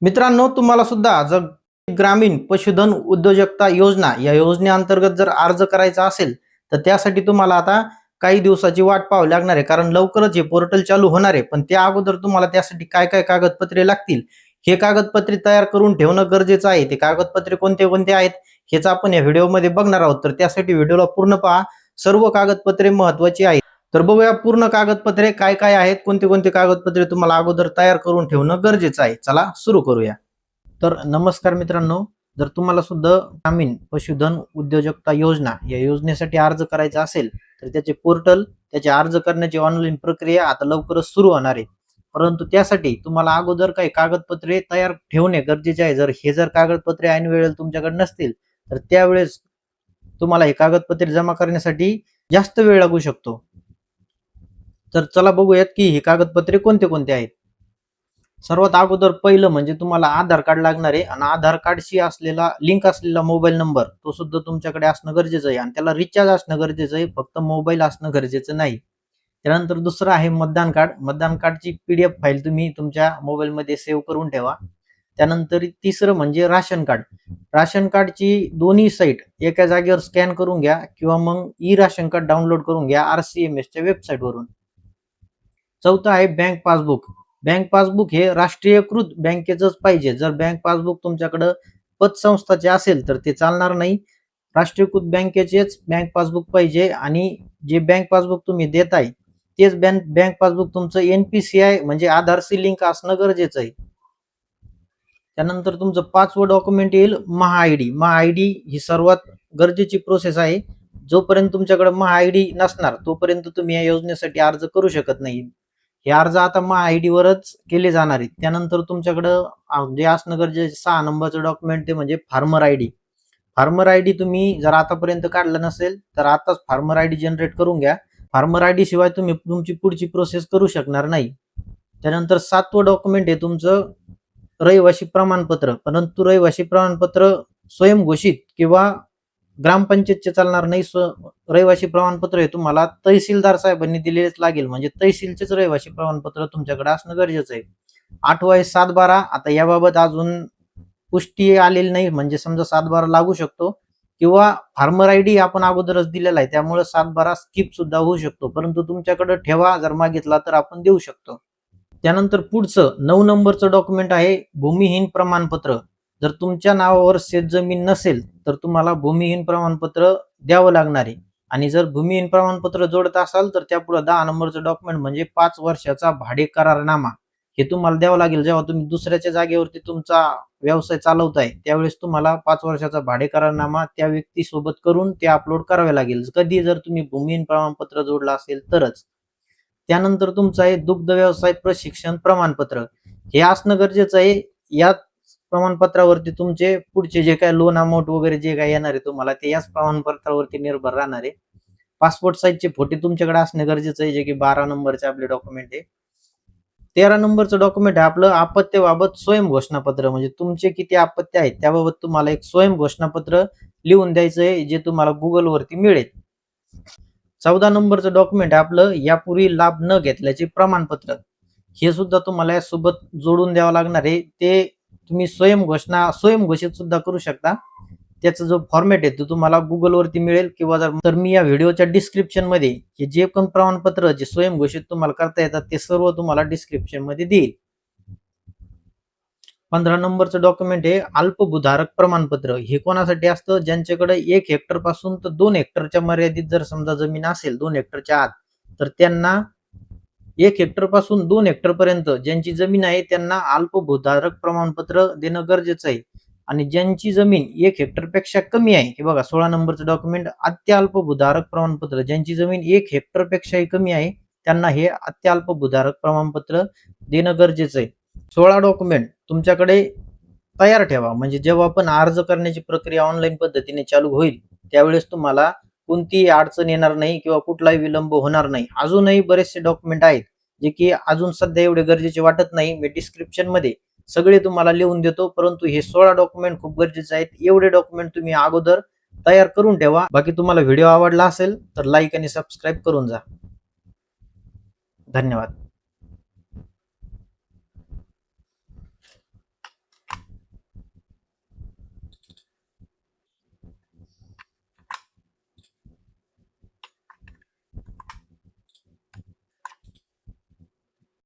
मित्रांनो, तुम्हाला सुद्धा जर ग्रामीण पशुधन उद्योजकता योजना या योजनेअंतर्गत जर अर्ज करायचा असेल तर त्यासाठी तुम्हाला आता काही दिवसाची वाट पाहावी लागणार आहे, कारण लवकरच हे पोर्टल चालू होणार आहे. पण त्या अगोदर तुम्हाला त्यासाठी काय काय कागदपत्रे लागतील हे कागदपत्रे तयार करून ठेवणं गरजेचं आहे. ते कागदपत्रे कोणते कोणते आहेत हेच आपण या व्हिडिओमध्ये बघणार आहोत. तर त्यासाठी व्हिडिओला पूर्ण पहा. सर्व कागदपत्रे महत्वाची आहेत. तर बघूया पूर्ण कागदपत्रे काय काय आहेत, कोणते कोणते कागदपत्रे तुम्हाला अगोदर तयार करून ठेवणं गरजेचं आहे. चला सुरू करूया. तर नमस्कार मित्रांनो, जर तुम्हाला सुद्धा ग्रामीण पशुधन उद्योजकता योजना या योजनेसाठी अर्ज करायचा असेल तर त्याचे पोर्टल, त्याचे अर्ज करण्याची ऑनलाईन प्रक्रिया आता लवकरच सुरू होणार आहे. परंतु त्यासाठी तुम्हाला अगोदर काही कागदपत्रे तयार ठेवणे गरजेचे आहे. जर कागदपत्रे ऐन वेळेला तुमच्याकडे नसतील तर त्यावेळेस तुम्हाला हे कागदपत्रे जमा करण्यासाठी जास्त वेळ लागू शकतो. तर चला बघूयात की ही कागदपत्रे कोणते कोणते आहेत. सर्वात अगोदर पहिलं म्हणजे तुम्हाला आधार कार्ड लागणार आहे आणि आधार कार्डशी असलेला लिंक असलेला मोबाईल नंबर तो सुद्धा तुमच्याकडे असणं गरजेचं आहे आणि त्याला रिचार्ज असणं गरजेचं आहे, फक्त मोबाईल असणं गरजेचं नाही. त्यानंतर दुसरं आहे मतदान कार्ड. मतदान कार्डची PDF फाईल तुम्ही तुमच्या मोबाईलमध्ये सेव्ह करून ठेवा. त्यानंतर तिसरं म्हणजे राशन कार्ड. राशन कार्डची दोन्ही साईट एका जागेवर स्कॅन करून घ्या किंवा मग राशन कार्ड डाउनलोड करून घ्या RCMSच्या वेबसाईटवरून. चौथं आहे बँक पासबुक. बँक पासबुक हे राष्ट्रीयकृत बँकेचंच पाहिजे. जर बँक पासबुक तुमच्याकडं पतसंस्थाचे असेल तर ते चालणार नाही. राष्ट्रीयकृत बँकेचेच बँक पासबुक पाहिजे आणि जे बँक पासबुक तुम्ही देताय तेच बँक पासबुक तुमचं NPCI म्हणजे आधारशी लिंक असणं गरजेचं आहे. त्यानंतर तुमचं 5वं डॉक्युमेंट येईल महा-ID ही सर्वात गरजेची प्रोसेस आहे. जोपर्यंत तुमच्याकडे महा-ID नसणार तोपर्यंत तुम्ही या योजनेसाठी अर्ज करू शकत नाही. हे अर्ज आता महा-ID वरच केले जाणार आहेत. त्यानंतर तुमच्याकडं जे असणं गरजेचं 6 नंबरचं डॉक्युमेंट ते म्हणजे फार्मर ID. फार्मर ID तुम्ही जर आतापर्यंत काढलं नसेल तर आताच फार्मर ID जनरेट करून घ्या. फार्मर ID शिवाय तुम्ही तुमची पुढची प्रोसेस करू शकणार नाही. त्यानंतर 7वं डॉक्युमेंट आहे तुमचं रहिवासी प्रमाणपत्र. परंतु रहिवासी प्रमाणपत्र स्वयंघोषित किंवा ग्रामपंचायतचे चालणार नाही. रहिवासी प्रमाणपत्र हे तुम्हाला तहसीलदार साहेबांनी दिलेच लागेल, म्हणजे तहसीलचेच रहिवासी प्रमाणपत्र तुमच्याकडे असणं गरजेचं आहे. 8वं आहे 7/12. आता याबाबत अजून पुष्टी आलेली नाही, म्हणजे समजा 7/12 लागू शकतो किंवा फार्मर ID आपण अगोदरच दिलेला आहे त्यामुळे 7/12 स्किप सुद्धा होऊ शकतो. परंतु तुमच्याकडे ठेवा, जर मागितला तर आपण देऊ शकतो. त्यानंतर पुढचं 9 नंबरचं डॉक्युमेंट आहे भूमिहीन प्रमाणपत्र. जर तुमच्या नावावर शेतजमीन नसेल तर तुम्हाला भूमिहीन प्रमाणपत्र द्यावं लागणार आहे. आणि जर भूमिहीन प्रमाणपत्र जोडत असाल तर त्यापुढे 10 नंबरचं डॉक्युमेंट म्हणजे 5 वर्षाचा भाडे करारनामा हे तुम्हाला द्यावं लागेल. जेव्हा तुम्ही दुसऱ्याच्या जागेवरती तुमचा व्यवसाय चालवताय त्यावेळेस तुम्हाला 5 वर्षाचा भाडे करारनामा त्या व्यक्तीसोबत करून ते अपलोड करावे लागेल. कधी जर तुम्ही भूमिहीन प्रमाणपत्र जोडलं असेल तरच. त्यानंतर तुमचं आहे दुग्ध व्यवसाय प्रशिक्षण प्रमाणपत्र. हे असणं गरजेचं आहे. या प्रमाणपत्रावरती तुमचे पुढचे जे काय लोन अमाऊंट वगैरे जे काय येणार आहे तुम्हाला ते याच प्रमाणपत्रावरती निर्भर राहणार आहे. पासपोर्ट साईजचे फोटो तुमच्याकडे असणे गरजेचं आहे, जे की 12 नंबरचे आपले डॉक्युमेंट आहे. 13 नंबरचं डॉक्युमेंट आहे आपलं आपत्तीबाबत स्वयं घोषणापत्र. म्हणजे तुमचे किती आपत्ती आहेत त्याबाबत तुम्हाला एक स्वयं घोषणापत्र लिहून द्यायचं आहे, जे तुम्हाला गुगलवरती मिळेल. 14 नंबरचं डॉक्युमेंट आहे आपलं यापूर्वी लाभ न घेतल्याचे प्रमाणपत्र. हे सुद्धा तुम्हाला यासोबत जोडून द्यावं लागणार आहे. ते तुम्ही स्वयंघोषित सुद्धा करू शकता. त्याचा जो फॉर्मॅट आहे तो तुम्हाला गुगलवरती मिळेल किंवा तर मी या व्हिडिओच्या डिस्क्रिप्शन मध्ये हे जे पण प्रमाणपत्र जे स्वयंघोषित तुम्हाला करता येतात ते सर्व तुम्हाला डिस्क्रिप्शन मध्ये देईल. 15 नंबरचं डॉक्युमेंट आहे अल्पभूधारक प्रमाणपत्र. हे कोणासाठी असतं? ज्यांच्याकडे 1 हेक्टर पासून तर 2 हेक्टरच्या मर्यादित जर समजा जमीन असेल 2 हेक्टरच्या आत तर त्यांना 1 हेक्टर पासून 2 हेक्टर पर्यंत ज्यांची जमीन आहे त्यांना अल्पभूधारक प्रमाणपत्र देणं गरजेचं आहे. आणि ज्यांची जमीन 1 हेक्टर पेक्षा कमी आहे, हे बघा 16 नंबरचं डॉक्युमेंट अत्यल्पभूधारक प्रमाणपत्र. ज्यांची जमीन 1 हेक्टर पेक्षाही कमी आहे त्यांना हे अत्यल्पभूधारक प्रमाणपत्र देणं गरजेचं आहे. 16 डॉक्युमेंट तुमच्याकडे तयार ठेवा, म्हणजे जेव्हा आपण अर्ज करण्याची प्रक्रिया ऑनलाईन पद्धतीने चालू होईल त्यावेळेस तुम्हाला कोणतीही अडचण येणार नाही किंवा कुठलाही विलंब होणार नाही. अजूनही बरेचसे डॉक्युमेंट आहेत जे की अजून सध्या एवढे गरजेचे वाटत नाही. मी डिस्क्रिप्शन मध्ये सगळे तुम्हाला लिहून देतो, परंतु हे 16 डॉक्युमेंट खूप गरजेचे आहेत. एवढे डॉक्युमेंट तुम्ही अगोदर तयार करून ठेवा. बाकी तुम्हाला व्हिडिओ आवडला असेल तर लाईक आणि सबस्क्राईब करून जा. धन्यवाद.